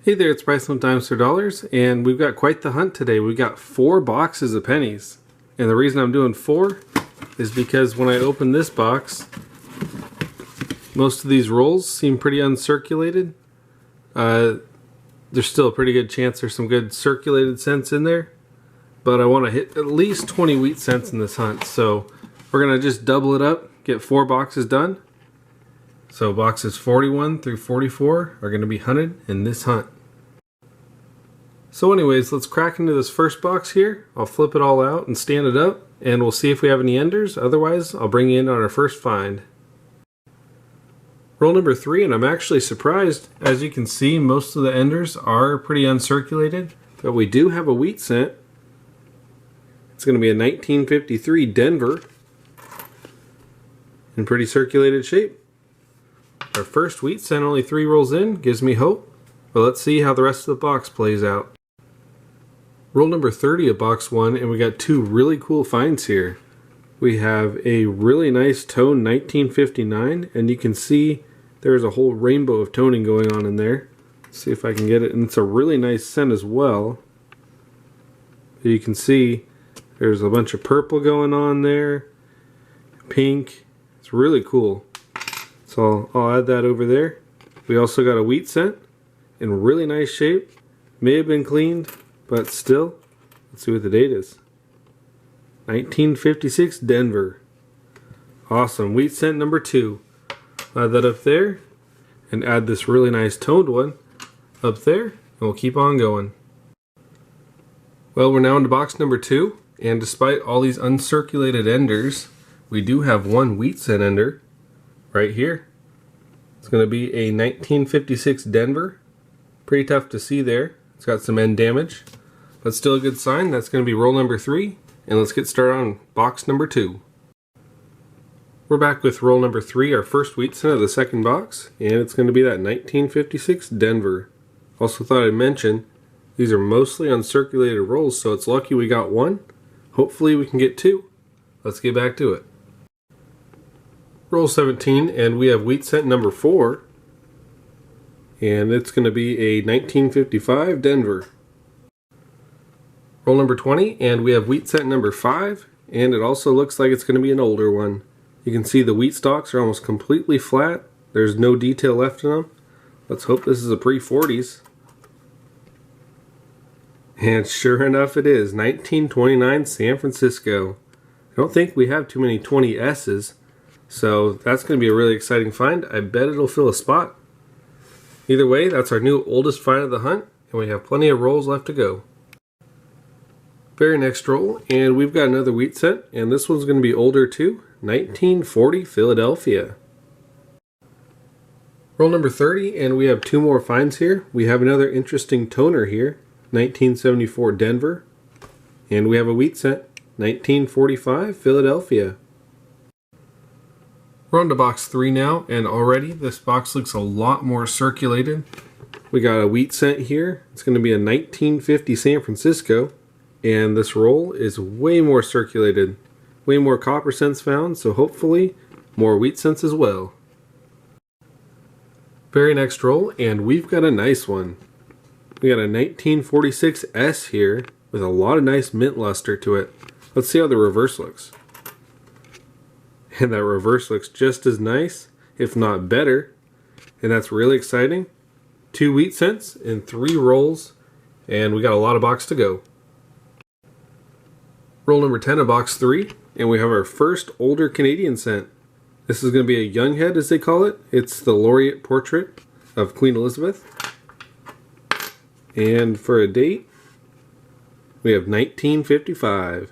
Hey there, it's Bryson with Dimes for Dollars, and we've got quite the hunt today. We've got 4 boxes of pennies. And the reason I'm doing 4 is because when I open this box, most of these rolls seem pretty uncirculated. There's still a pretty good chance there's some good circulated cents in there, but I want to hit at least 20 wheat cents in this hunt. So we're going to just double it up, get 4 boxes done. So boxes 41 through 44 are going to be hunted in this hunt. So anyways, let's crack into this first box here. I'll flip it all out and stand it up, and we'll see if we have any enders. Otherwise, I'll bring you in on our first find. Roll number 3, and I'm actually surprised. As you can see, most of the enders are pretty uncirculated, but we do have a wheat cent. It's going to be a 1953 Denver in pretty circulated shape. Our first wheat cent, only 3 rolls in, gives me hope, but let's see how the rest of the box plays out. Roll number 30 of box 1, and we got 2 really cool finds here. We have a really nice tone 1959, and you can see there's a whole rainbow of toning going on in there. Let's see if I can get it, and it's a really nice scent as well. You can see there's a bunch of purple going on there, pink. It's really cool. So I'll add that over there. We also got a wheat cent in really nice shape. May have been cleaned, but still, let's see what the date is. 1956 Denver. Awesome. Wheat cent number 2. Add that up there and add this really nice toned one up there, and we'll keep on going. Well, we're now into box number 2, and despite all these uncirculated enders, we do have one wheat cent ender right here. It's going to be a 1956 Denver. Pretty tough to see there. It's got some end damage, but still a good sign. That's going to be roll number 3, and let's get started on box number 2. We're back with roll number 3, our first wheat cent of the second box, and it's going to be that 1956 Denver. Also thought I'd mention, these are mostly uncirculated rolls, so it's lucky we got 1. Hopefully we can get 2. Let's get back to it. Roll 17, and we have wheat cent number 4, and it's going to be a 1955 Denver. Roll number 20, and we have wheat cent number 5, and it also looks like it's going to be an older one. You can see the wheat stalks are almost completely flat. There's no detail left in them. Let's hope this is a pre-40s. And sure enough it is, 1929 San Francisco. I don't think we have too many 20S's. So that's going to be a really exciting find. I bet it'll fill a spot. Either way, that's our new oldest find of the hunt, and we have plenty of rolls left to go. Very next roll, and we've got another wheat cent, and this one's going to be older too. 1940 Philadelphia. Roll number 30, and we have 2 more finds here. We have another interesting toner here, 1974 Denver, and we have a wheat cent, 1945 Philadelphia. We're on to box 3 now, and already this box looks a lot more circulated. We got a wheat cent here. It's going to be a 1950 San Francisco, and this roll is way more circulated. Way more copper cents found, so hopefully more wheat cents as well. Very next roll, and we've got a nice one. We got a 1946 S here with a lot of nice mint luster to it. Let's see how the reverse looks. And that reverse looks just as nice, if not better. And that's really exciting. 2 wheat cents in 3 rolls, and we got a lot of box to go. Roll number 10 of box 3, and we have our first older Canadian cent. This is going to be a young head, as they call it. It's the laureate portrait of Queen Elizabeth. And for a date, we have 1955.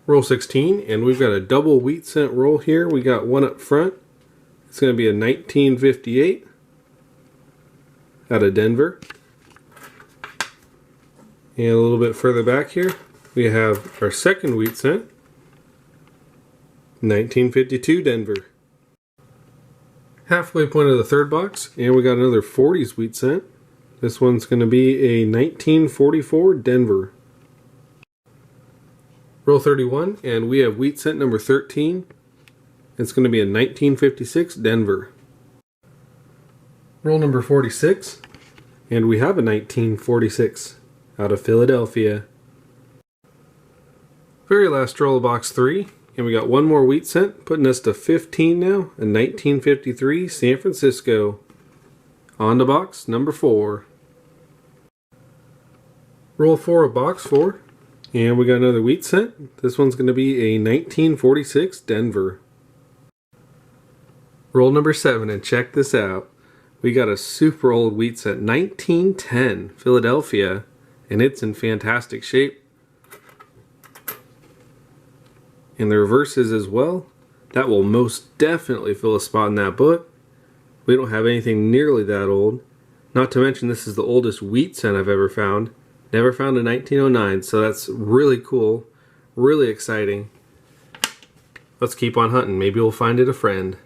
Roll 16, and we've got a double wheat cent roll here. We got one up front. It's going to be a 1958 out of Denver. And a little bit further back here, we have our second wheat cent, 1952 Denver. Halfway point of the third box, and we got another 40s wheat cent. This one's going to be a 1944 Denver. Roll 31, and we have wheat cent number 13. It's going to be a 1956 Denver. Roll number 46, And we have a 1946 out of Philadelphia. Very last roll of box 3. And we got one more wheat cent, putting us to 15 now. A 1953 San Francisco. On to box number 4. Roll 4 of box 4. And we got another wheat cent. This one's going to be a 1946 Denver. Roll number 7, and check this out. We got a super old wheat cent, 1910 Philadelphia, and it's in fantastic shape. And the reverses as well. That will most definitely fill a spot in that book. We don't have anything nearly that old. Not to mention this is the oldest wheat cent I've ever found. Never found in 1909, so that's really cool, really exciting. Let's keep on hunting. Maybe we'll find it a friend.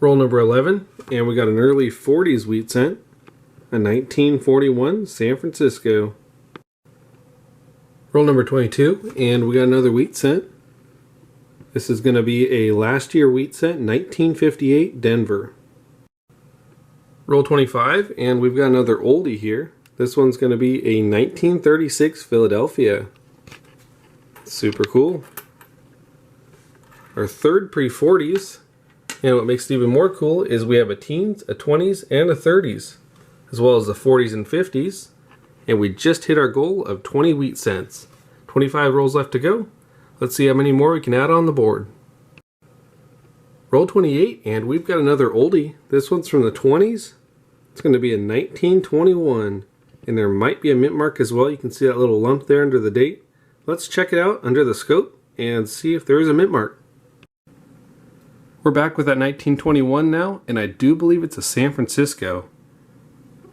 Roll number 11, and we got an early 40s wheat cent, a 1941 San Francisco. Roll number 22, and we got another wheat cent. This is going to be a last year wheat cent, 1958 Denver. Roll 25, and we've got another oldie here. This one's going to be a 1936 Philadelphia. Super cool. Our third pre-40s. And what makes it even more cool is we have a teens, a 20s, and a 30s, as well as the 40s and 50s. And we just hit our goal of 20 wheat cents. 25 rolls left to go. Let's see how many more we can add on the board. Roll 28, and we've got another oldie. This one's from the 20s. It's going to be a 1921. And there might be a mint mark as well. You can see that little lump there under the date. Let's check it out under the scope and see if there is a mint mark. We're back with that 1921 now, and I do believe it's a San Francisco.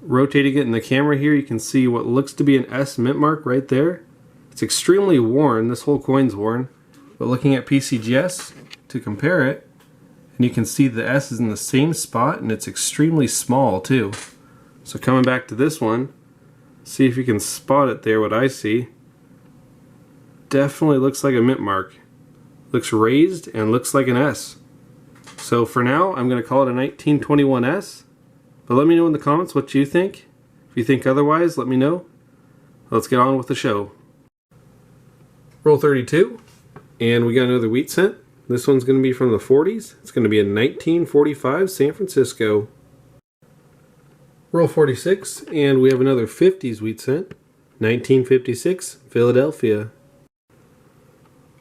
Rotating it in the camera here, you can see what looks to be an S mint mark right there. It's extremely worn. This whole coin's worn. But looking at PCGS to compare it, and you can see the S is in the same spot, and it's extremely small too. So coming back to this one, see if you can spot it there, what I see. Definitely looks like a mint mark. Looks raised and looks like an S. So for now, I'm going to call it a 1921S. But let me know in the comments what you think. If you think otherwise, let me know. Let's get on with the show. Roll 32. And we got another wheat cent. This one's going to be from the 40s. It's going to be a 1945 San Francisco. Roll 46, and we have another 50s wheat cent, 1956 Philadelphia.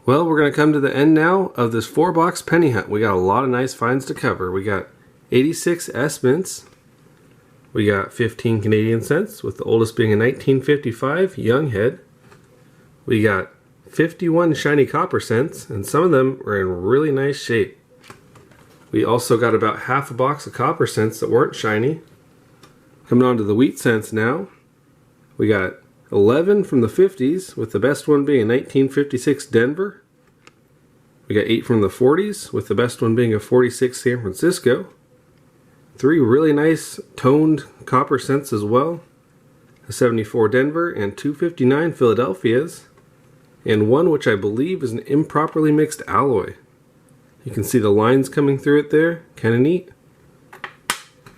Well, we're going to come to the end now of this 4-box penny hunt. We got a lot of nice finds to cover. We got 86 S mints. We got 15 Canadian cents, with the oldest being a 1955 Young Head. We got 51 shiny copper cents, and some of them are in really nice shape. We also got about half a box of copper cents that weren't shiny. Coming on to the wheat cents now. We got 11 from the 50s, with the best one being a 1956 Denver. We got 8 from the 40s, with the best one being a 46 San Francisco. 3 really nice toned copper cents as well. A 74 Denver and 259 Philadelphias. And one which I believe is an improperly mixed alloy. You can see the lines coming through it there. Kind of neat.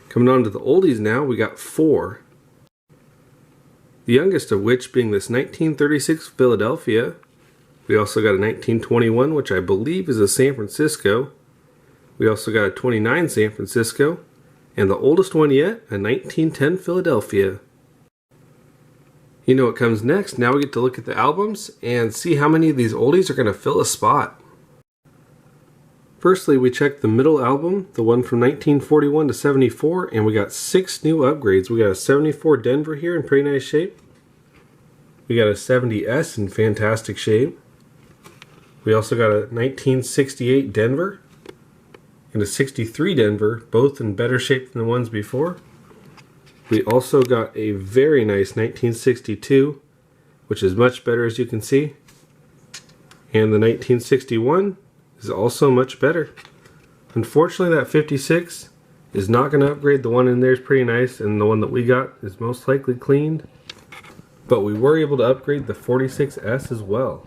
Coming on to the oldies now, we got 4. The youngest of which being this 1936 Philadelphia. We also got a 1921, which I believe is a San Francisco. We also got a 29 San Francisco. And the oldest one yet, a 1910 Philadelphia. You know what comes next. Now we get to look at the albums and see how many of these oldies are going to fill a spot. Firstly, we checked the middle album, the one from 1941 to 74, and we got 6 new upgrades. We got a 74 Denver here in pretty nice shape. We got a 70S in fantastic shape. We also got a 1968 Denver and a 63 Denver, both in better shape than the ones before. We also got a very nice 1962, which is much better as you can see. And the 1961 is also much better. Unfortunately, that 56 is not going to upgrade. The one in there is pretty nice, and the one that we got is most likely cleaned. But we were able to upgrade the 46S as well.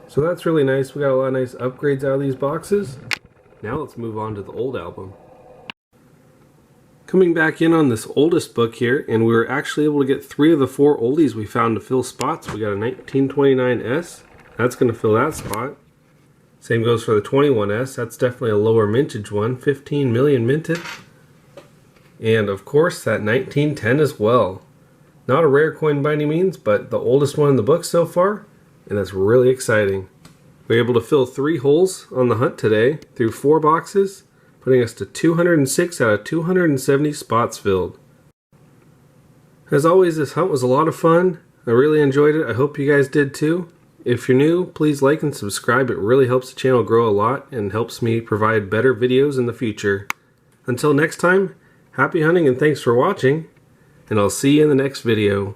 So that's really nice. We got a lot of nice upgrades out of these boxes. Now let's move on to the old album. Coming back in on this oldest book here, and we were actually able to get 3 of the 4 oldies we found to fill spots. We got a 1929S. That's going to fill that spot. Same goes for the 21S. That's definitely a lower mintage one. 15 million minted. And of course that 1910 as well. Not a rare coin by any means, but the oldest one in the book so far. And that's really exciting. We were able to fill 3 holes on the hunt today through 4 boxes, putting us to 206 out of 270 spots filled. As always, this hunt was a lot of fun. I really enjoyed it. I hope you guys did too. If you're new, please like and subscribe. It really helps the channel grow a lot and helps me provide better videos in the future. Until next time, happy hunting and thanks for watching, and I'll see you in the next video.